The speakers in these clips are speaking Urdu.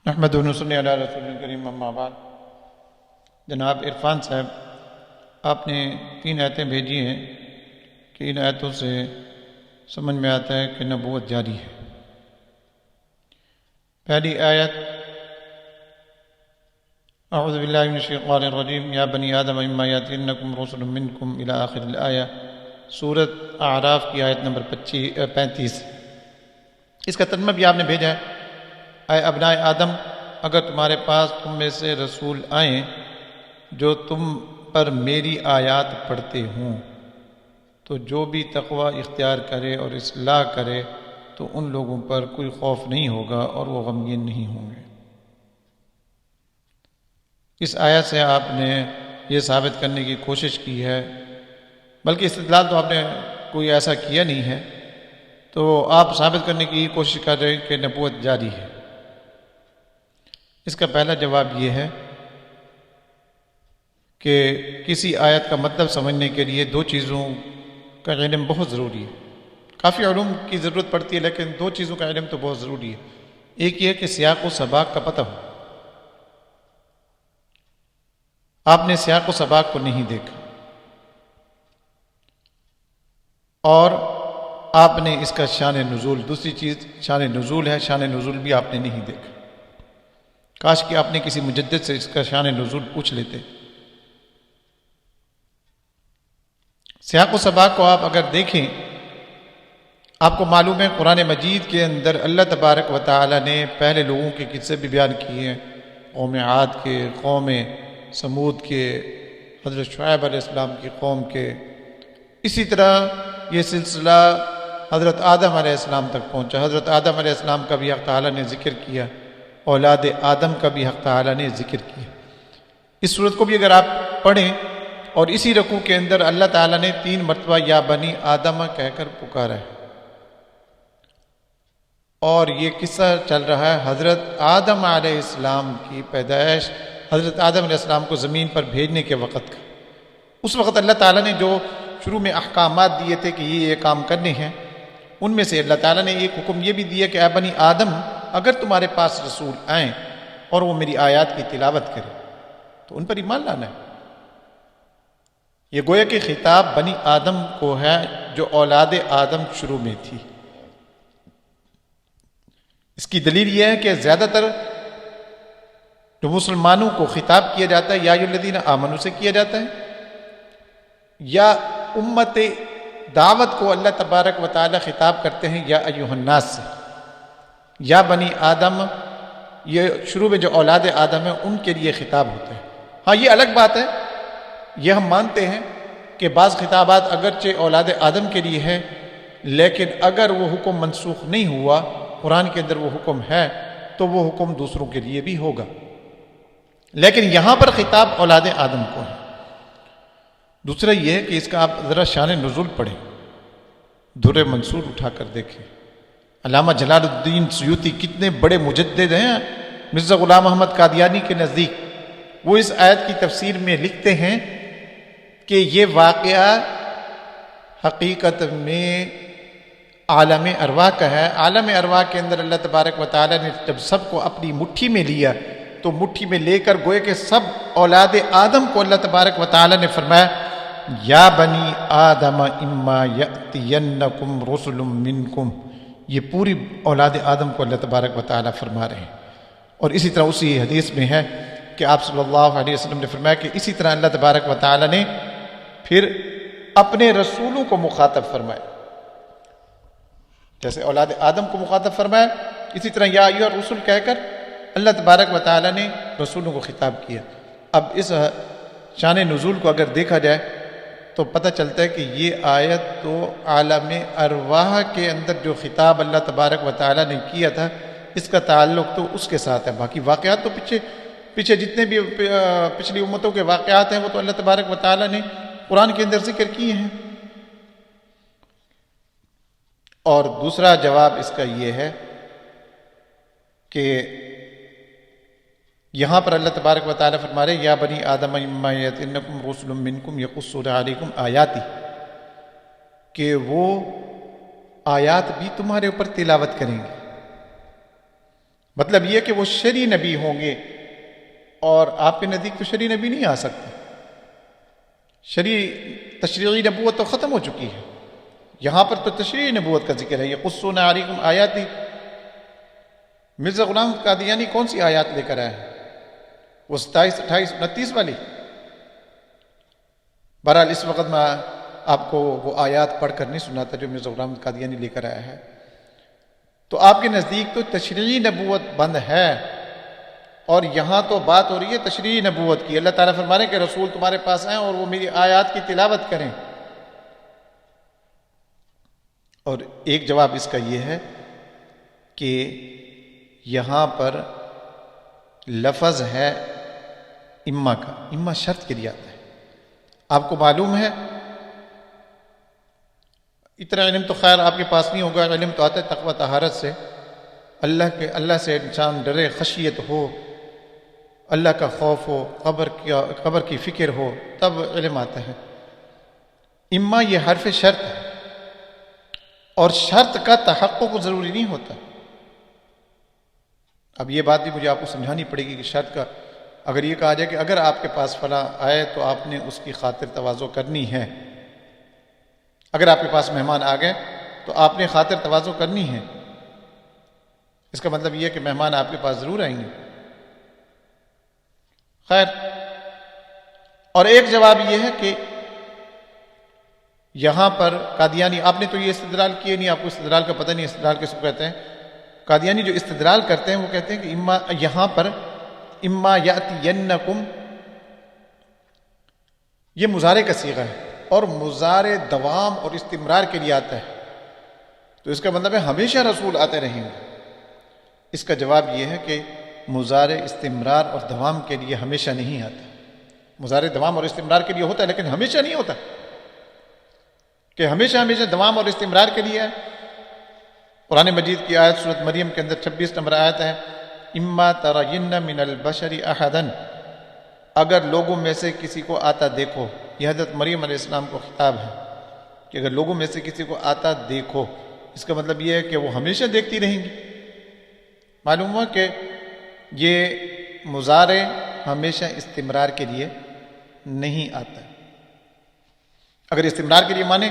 احمد صلی علی رسول الکریم اما بعد۔ جناب عرفان صاحب، آپ نے 3 آیتیں بھیجی ہیں کہ ان آیتوں سے سمجھ میں آتا ہے کہ نبوت جاری ہے۔ پہلی آیت اعوذ باللہ من الشیطان الرجیم یا بنی آدم اما یاتینکم رسل منکم الی آخر الآیہ، سورۃ اعراف کی آیت نمبر 35۔ اس کا ترجمہ بھی آپ نے بھیجا ہے، اے ابنائے آدم، اگر تمہارے پاس تم میں سے رسول آئیں جو تم پر میری آیات پڑھتے ہوں تو جو بھی تقوی اختیار کرے اور اصلاح کرے تو ان لوگوں پر کوئی خوف نہیں ہوگا اور وہ غمگین نہیں ہوں گے۔ اس آیت سے آپ نے یہ ثابت کرنے کی کوشش کی ہے، بلکہ استدلال تو آپ نے کوئی ایسا کیا نہیں ہے، تو آپ ثابت کرنے کی کوشش کر رہے ہیں کہ نبوت جاری ہے۔ اس کا پہلا جواب یہ ہے کہ کسی آیت کا مطلب سمجھنے کے لیے 2 چیزوں کا علم بہت ضروری ہے۔ کافی علوم کی ضرورت پڑتی ہے، لیکن 2 چیزوں کا علم تو بہت ضروری ہے۔ ایک یہ کہ سیاق و سباق کا پتہ ہو۔ آپ نے سیاق و سباق کو نہیں دیکھا، اور آپ نے اس کا شان نزول، دوسری چیز شان نزول ہے، شان نزول بھی آپ نے نہیں دیکھا۔ کاش کہ آپ نے کسی مجدد سے اس کا شان نزول پوچھ لیتے۔ سیاق و سباق کو آپ اگر دیکھیں، آپ کو معلوم ہے قرآن مجید کے اندر اللہ تبارک و تعالی نے پہلے لوگوں کے قصے بھی بیان کیے ہیں، قوم عاد کے، قوم سمود کے، حضرت شعیب علیہ السلام کی قوم کے۔ اسی طرح یہ سلسلہ حضرت آدم علیہ السلام تک پہنچا۔ حضرت آدم علیہ السلام کا بھی حق تعالی نے ذکر کیا، اولاد آدم کا بھی حق تعالی نے ذکر کیا۔ اس صورت کو بھی اگر آپ پڑھیں، اور اسی رکوع کے اندر اللہ تعالی نے 3 مرتبہ یا بنی آدم کہہ کر پکارا ہے، اور یہ قصہ چل رہا ہے حضرت آدم علیہ السلام کی پیدائش، حضرت آدم علیہ السلام کو زمین پر بھیجنے کے وقت کا۔ اس وقت اللہ تعالیٰ نے جو شروع میں احکامات دیے تھے کہ یہ کام کرنے ہیں، ان میں سے اللہ تعالیٰ نے ایک حکم یہ بھی دیا کہ اے بنی آدم، اگر تمہارے پاس رسول آئیں اور وہ میری آیات کی تلاوت کرے تو ان پر ایمان لانا ہے۔ یہ گویا کہ خطاب بنی آدم کو ہے جو اولاد آدم شروع میں تھی۔ اس کی دلیل یہ ہے کہ زیادہ تر جو مسلمانوں کو خطاب کیا جاتا ہے یا ایھا الذین آمنوا سے کیا جاتا ہے، یا امت دعوت کو اللہ تبارک و تعالی خطاب کرتے ہیں یا ایھا الناس سے۔ یا بنی آدم، یہ شروع میں جو اولاد آدم ہے ان کے لیے خطاب ہوتا ہے۔ ہاں، یہ الگ بات ہے، یہ ہم مانتے ہیں کہ بعض خطابات اگرچہ اولاد آدم کے لیے ہے، لیکن اگر وہ حکم منسوخ نہیں ہوا، قرآن کے اندر وہ حکم ہے، تو وہ حکم دوسروں کے لیے بھی ہوگا۔ لیکن یہاں پر خطاب اولاد آدم کو ہے۔ دوسرا یہ ہے کہ اس کا آپ ذرا شان نزول پڑھیں، در منصور اٹھا کر دیکھیں۔ علامہ جلال الدین سیوطی کتنے بڑے مجدد ہیں مرزا غلام احمد قادیانی کے نزدیک، وہ اس آیت کی تفسیر میں لکھتے ہیں کہ یہ واقعہ حقیقت میں عالم ارواح کا ہے۔ عالم ارواح کے اندر اللہ تبارک و تعالی نے جب سب کو اپنی مٹھی میں لیا تو مٹھی میں لے کر گوئے کہ سب اولاد آدم کو اللہ تبارک و تعالی نے فرمایا یا بنی آدم اما یأتینکم رسل منکم۔ یہ پوری اولاد آدم کو اللہ تبارک و تعالی فرما رہے ہیں۔ اور اسی طرح اسی حدیث میں ہے کہ آپ صلی اللہ علیہ وسلم نے فرمایا کہ اسی طرح اللہ تبارک و تعالی نے پھر اپنے رسولوں کو مخاطب فرمایا، جیسے اولاد آدم کو مخاطب فرمایا، اسی طرح یا ایھا الرسل کہہ کر اللہ تبارک و تعالی نے رسولوں کو خطاب کیا۔ اب اس شان نزول کو اگر دیکھا جائے تو پتہ چلتا ہے کہ یہ آیت تو عالم ارواح کے اندر جو خطاب اللہ تبارک و تعالی نے کیا تھا، اس کا تعلق تو اس کے ساتھ ہے۔ باقی واقعات تو پیچھے جتنے بھی پچھلی امتوں کے واقعات ہیں وہ تو اللہ تبارک و تعالی نے قرآن کے اندر ذکر کیے ہیں۔ اور دوسرا جواب اس کا یہ ہے کہ یہاں پر اللہ تبارک و تعالی فرما رہے یا بنی آدم اما یأتینکم رسل منکم یقصون علیکم آیاتی، کہ وہ آیات بھی تمہارے اوپر تلاوت کریں گے۔ مطلب یہ کہ وہ شرعی نبی ہوں گے، اور آپ کے نزدیک تو شرعی نبی نہیں آ سکتے، شرعی تشریعی نبوت تو ختم ہو چکی ہے، یہاں پر تو تشریعی نبوت کا ذکر ہے، یہ قصونا علیکم آیاتی۔ مرزا غلام قادیانی کون سی آیات لے کر آئے ہیں؟ وہ 27، 28، 29 والی؟ بہرحال اس وقت میں آپ کو وہ آیات پڑھ کر نہیں سناتا جو مرزا غلام قادیانی لے کر آیا ہے۔ تو آپ کے نزدیک تو تشریعی نبوت بند ہے، اور یہاں تو بات ہو رہی ہے تشریعی نبوت کی۔ اللہ تعالیٰ فرما رہے ہیں کہ رسول تمہارے پاس آئیں اور وہ میری آیات کی تلاوت کریں۔ اور ایک جواب اس کا یہ ہے کہ یہاں پر لفظ ہے اما کا، اما شرط کے لیے آتا ہے۔ آپ کو معلوم ہے، اتنا علم تو خیر آپ کے پاس نہیں ہوگا، علم تو آتا ہے تقوی طہارت سے، اللہ سے انسان ڈرے، خشیت ہو، اللہ کا خوف ہو، قبر کی فکر ہو، تب علم آتا ہے۔ اما یہ حرف شرط ہے، اور شرط کا تحقق ضروری نہیں ہوتا۔ اب یہ بات بھی مجھے آپ کو سمجھانی پڑے گی کہ شرط کا، اگر یہ کہا جائے کہ اگر آپ کے پاس فلاں آئے تو آپ نے اس کی خاطر تواضع کرنی ہے، اگر آپ کے پاس مہمان آ گئے تو آپ نے خاطر تواضع کرنی ہے، اس کا مطلب یہ ہے کہ مہمان آپ کے پاس ضرور آئیں گے۔ خیر، اور ایک جواب یہ ہے کہ یہاں پر قادیانی، آپ نے تو یہ استدلال کیے نہیں، آپ کو استدلال کا پتہ نہیں استدلال کس کو کہتے ہیں۔ قادیانی جو استدلال کرتے ہیں وہ کہتے ہیں کہ یہاں پر اما یاتینکم، یہ مضارع کا صیغہ ہے، اور مضارع دوام اور استمرار کے لیے آتا ہے، تو اس کا مطلب ہے ہمیشہ رسول آتے رہیں گے۔ اس کا جواب یہ ہے کہ مضارع استمرار اور دوام کے لیے ہمیشہ نہیں آتا۔ مضارع دوام اور استمرار کے لیے ہوتا ہے لیکن ہمیشہ نہیں ہوتا کہ ہمیشہ دوام اور استمرار کے لیے ہے۔ قرآن مجید کی آیت سورۃ مریم کے اندر 26 نمبر آیت ہے، اما ترین من البشر احدا، اگر لوگوں میں سے کسی کو آتا دیکھو، یہ حضرت مریم علیہ السلام کو خطاب ہے کہ اگر لوگوں میں سے کسی کو آتا دیکھو، اس کا مطلب یہ ہے کہ وہ ہمیشہ دیکھتی رہیں گی۔ معلوم ہوا کہ یہ مضارع ہمیشہ استمرار کے لیے نہیں آتا۔ اگر استمرار کے لیے مانے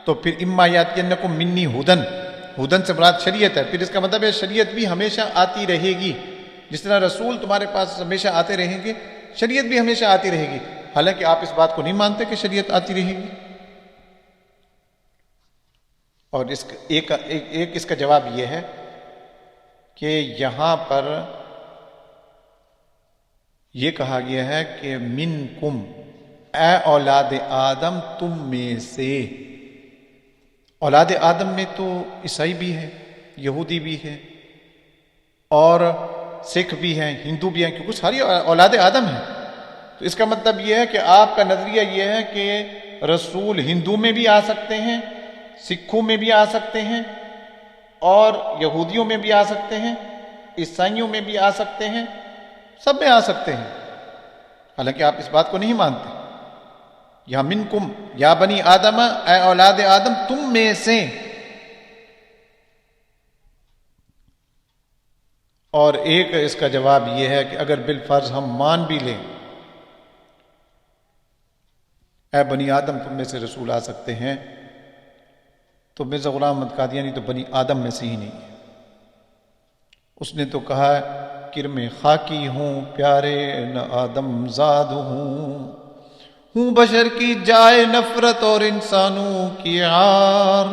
تو پھر اما یاتینکم منی ہدن، ہدن سے مراد شریعت ہے، پھر اس کا مطلب ہے شریعت بھی ہمیشہ آتی رہے گی، جس طرح رسول تمہارے پاس ہمیشہ آتے رہیں گے، شریعت بھی ہمیشہ آتی رہے گی، حالانکہ آپ اس بات کو نہیں مانتے کہ شریعت آتی رہے گی۔ اور ایک اس کا جواب یہ ہے کہ یہاں پر یہ کہا گیا ہے کہ منکم، اے اولاد آدم تم میں سے۔ اولاد آدم میں تو عیسائی بھی ہے، یہودی بھی ہے، اور سکھ بھی ہیں، ہندو بھی ہیں، کیونکہ ساری اولاد آدم ہیں۔ تو اس کا مطلب یہ ہے کہ آپ کا نظریہ یہ ہے کہ رسول ہندو میں بھی آ سکتے ہیں، سکھوں میں بھی آ سکتے ہیں، اور یہودیوں میں بھی آ سکتے ہیں، عیسائیوں میں بھی آ سکتے ہیں، سب میں آ سکتے ہیں، حالانکہ آپ اس بات کو نہیں مانتے۔ یا منکم یا بنی آدم، اے اولاد آدم تم میں سے۔ اور ایک اس کا جواب یہ ہے کہ اگر بالفرض ہم مان بھی لیں اے بنی آدم تم میں سے رسول آ سکتے ہیں، تو مرزا غلام احمد قادیانی تو بنی آدم میں سے ہی نہیں ہے۔ اس نے تو کہا کرم خاکی ہوں پیارے نہ آدم زاد ہوں بشر کی جائے نفرت اور انسانوں کی عار۔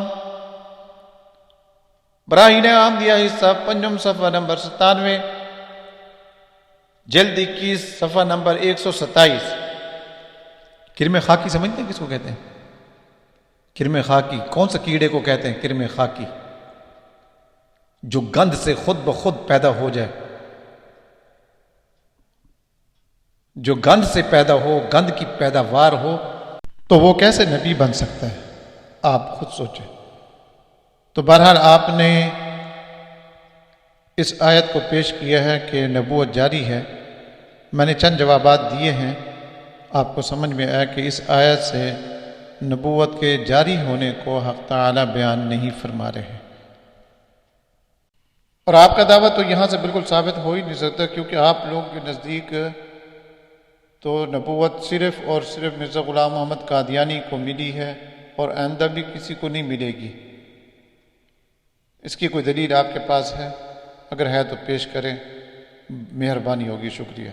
براہین احمدیہ حصہ پنجم صفحہ نمبر 97، جلد 21 صفحہ نمبر 127۔ کرم خاکی سمجھتے ہیں کس کو کہتے ہیں؟ کرم خاکی کون سا کیڑے کو کہتے ہیں؟ کرم خاکی جو گند سے خود بخود پیدا ہو جائے، جو گند سے پیدا ہو، گند کی پیداوار ہو، تو وہ کیسے نبی بن سکتا ہے؟ آپ خود سوچیں۔ تو بہرحال آپ نے اس آیت کو پیش کیا ہے کہ نبوت جاری ہے۔ میں نے چند جوابات دیے ہیں، آپ کو سمجھ میں آیا کہ اس آیت سے نبوت کے جاری ہونے کو حق تعالی بیان نہیں فرما رہے ہیں۔ اور آپ کا دعویٰ تو یہاں سے بالکل ثابت ہو ہی نہیں سکتا، کیونکہ آپ لوگ کے نزدیک تو نبوت صرف اور صرف مرزا غلام محمد قادیانی کو ملی ہے اور آئندہ بھی کسی کو نہیں ملے گی۔ اس کی کوئی دلیل آپ کے پاس ہے؟ اگر ہے تو پیش کریں، مہربانی ہوگی، شکریہ۔